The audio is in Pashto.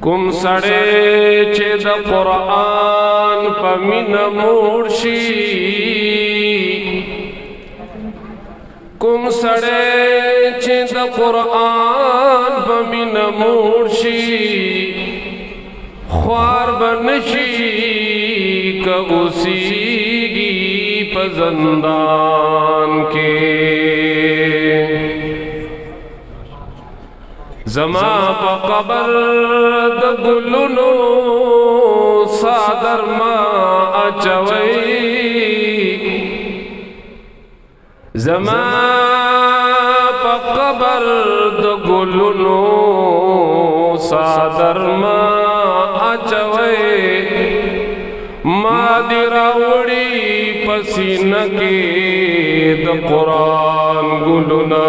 کوم سړی چې د قرآن په مینه موړ شي کوم سړی چې د قرآن په مینه موړ شي خوار به نشي که اوسیږي په زندان کې زما په قبر د ګلونو صادر ما اچوي زما په قبر د ګلونو صادر ما اچوي ما دی راوړي پسینه کې د قرآن ګلونه